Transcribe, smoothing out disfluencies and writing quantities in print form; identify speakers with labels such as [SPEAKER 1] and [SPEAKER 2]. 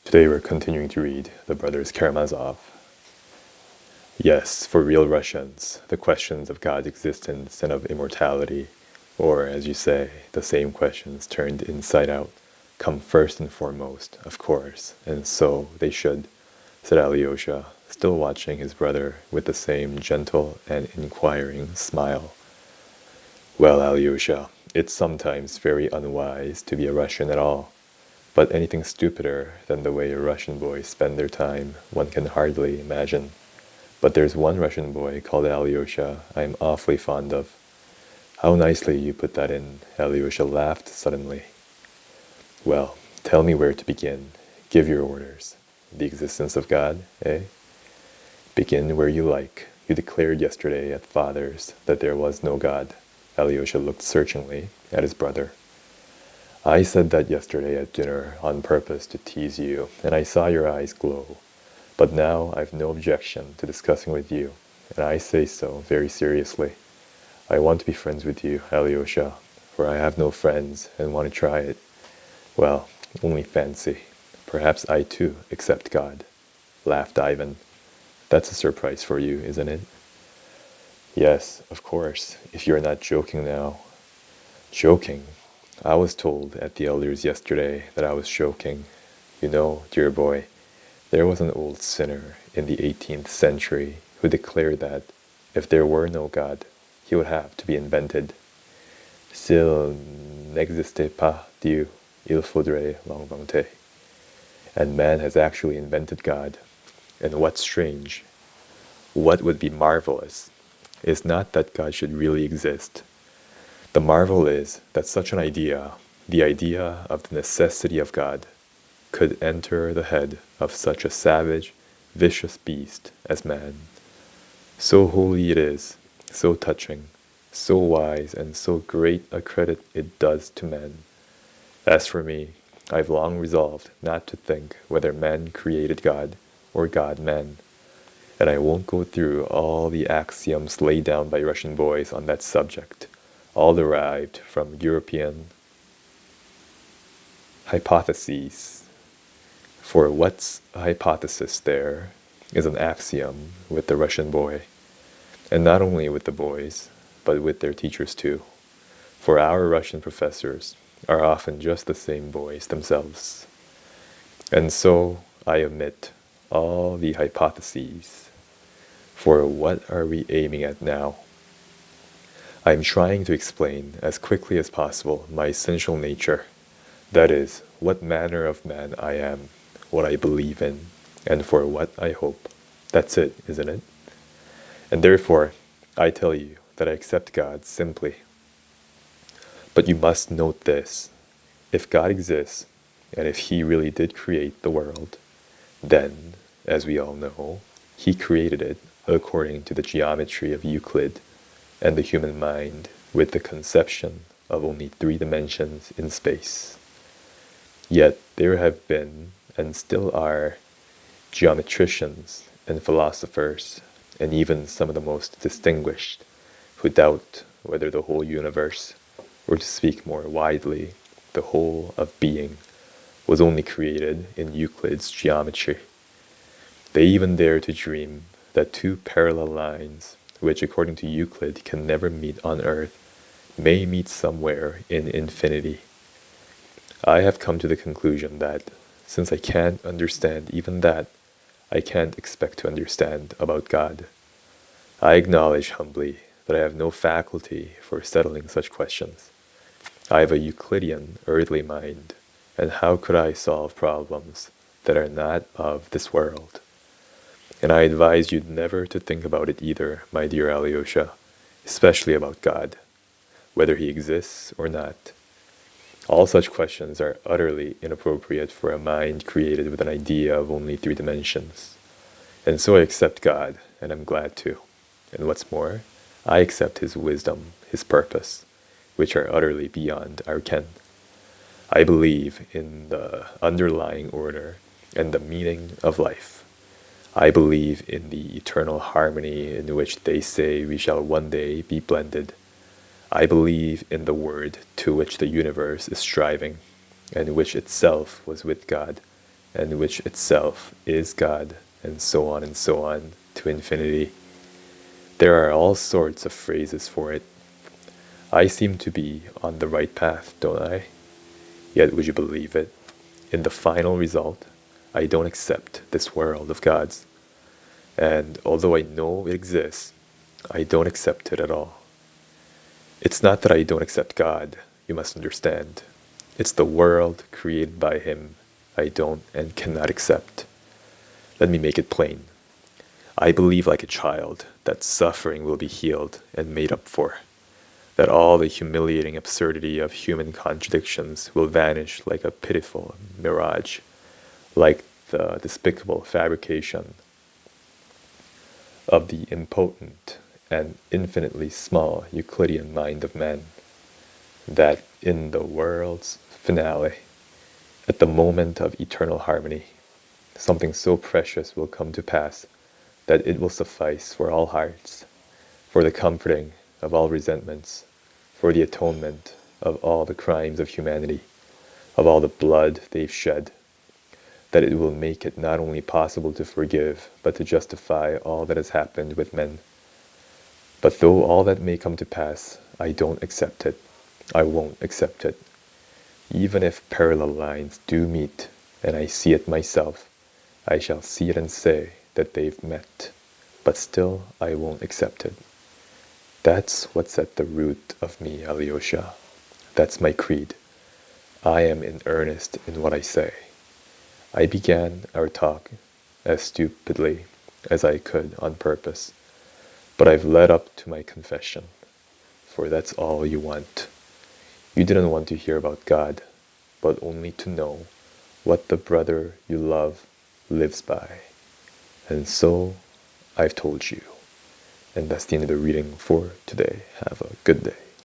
[SPEAKER 1] Today we're continuing to read the brothers Karamazov. Yes, for real Russians, the questions of God's existence and of immortality, or as you say, the same questions turned inside out, come first and foremost, of course, and so they should, said Alyosha, still watching his brother with the same gentle and inquiring smile. Well, Alyosha, it's sometimes very unwise to be a Russian at all. But anything stupider than the way Russian boys spend their time, one can hardly imagine. But there's one Russian boy called Alyosha I'm awfully fond of. How nicely you put that in, Alyosha laughed suddenly. Well, tell me where to begin. Give your orders. The existence of God, eh? Begin where you like. You declared yesterday at Father's that there was no God. Alyosha looked searchingly at his brother. I said that yesterday at dinner on purpose to tease you, and I saw your eyes glow. But now I've no objection to discussing with you, and I say so very seriously. I want to be friends with you, Alyosha, for I have no friends and want to try it. Well, only fancy. Perhaps I too accept God, laughed Ivan. That's a surprise for you, isn't it? Yes, of course, if you're not joking now. Joking? I was told at the elders yesterday that I was joking. You know, dear boy, there was an old sinner in the 18th century who declared that if there were no God, he would have to be invented. S'il n'existait pas Dieu, il faudrait l'inventer. And man has actually invented God. And what's strange, what would be marvelous, is not that God should really exist. The marvel is that such an idea, the idea of the necessity of God, could enter the head of such a savage, vicious beast as man. So holy it is, so touching, so wise, and so great a credit it does to men. As for me, I've long resolved not to think whether man created God or God man, and I won't go through all the axioms laid down by Russian boys on that subject, all derived from European hypotheses. For what's a hypothesis there is an axiom with the Russian boy, and not only with the boys, but with their teachers too. For our Russian professors are often just the same boys themselves. And so I omit all the hypotheses. For what are we aiming at now? I am trying to explain as quickly as possible my essential nature, that is, what manner of man I am, what I believe in, and for what I hope. That's it, isn't it? And therefore, I tell you that I accept God simply. But you must note this. If God exists, and if He really did create the world, then, as we all know, He created it according to the geometry of Euclid, and the human mind with the conception of only 3 dimensions in space. Yet there have been, and still are, geometricians and philosophers, and even some of the most distinguished, who doubt whether the whole universe, or to speak more widely, the whole of being, was only created in Euclid's geometry. They even dare to dream that 2 parallel lines, which according to Euclid can never meet on earth, may meet somewhere in infinity. I have come to the conclusion that, since I can't understand even that, I can't expect to understand about God. I acknowledge humbly that I have no faculty for settling such questions. I have a Euclidean earthly mind, and how could I solve problems that are not of this world? And I advise you never to think about it either, my dear Alyosha, especially about God, whether He exists or not. All such questions are utterly inappropriate for a mind created with an idea of only 3 dimensions. And so I accept God, and I'm glad to. And what's more, I accept His wisdom, His purpose, which are utterly beyond our ken. I believe in the underlying order and the meaning of life. I believe in the eternal harmony in which they say we shall one day be blended. I believe in the word to which the universe is striving, and which itself was with God, and which itself is God, and so on to infinity. There are all sorts of phrases for it. I seem to be on the right path, don't I? Yet would you believe it? In the final result, I don't accept this world of God's. And although I know it exists, I don't accept it at all. It's not that I don't accept God, you must understand. It's the world created by Him I don't and cannot accept. Let me make it plain. I believe like a child that suffering will be healed and made up for, that all the humiliating absurdity of human contradictions will vanish like a pitiful mirage, like the despicable fabrication of the impotent and infinitely small Euclidean mind of man, that in the world's finale, at the moment of eternal harmony, something so precious will come to pass that it will suffice for all hearts, for the comforting of all resentments, for the atonement of all the crimes of humanity, of all the blood they've shed, that it will make it not only possible to forgive, but to justify all that has happened with men. But though all that may come to pass, I don't accept it. I won't accept it. Even if parallel lines do meet, and I see it myself, I shall see it and say that they've met. But still, I won't accept it. That's what's at the root of me, Alyosha. That's my creed. I am in earnest in what I say. I began our talk as stupidly as I could on purpose, but I've led up to my confession, for that's all you want. You didn't want to hear about God, but only to know what the brother you love lives by. And so I've told you. And that's the end of the reading for today. Have a good day.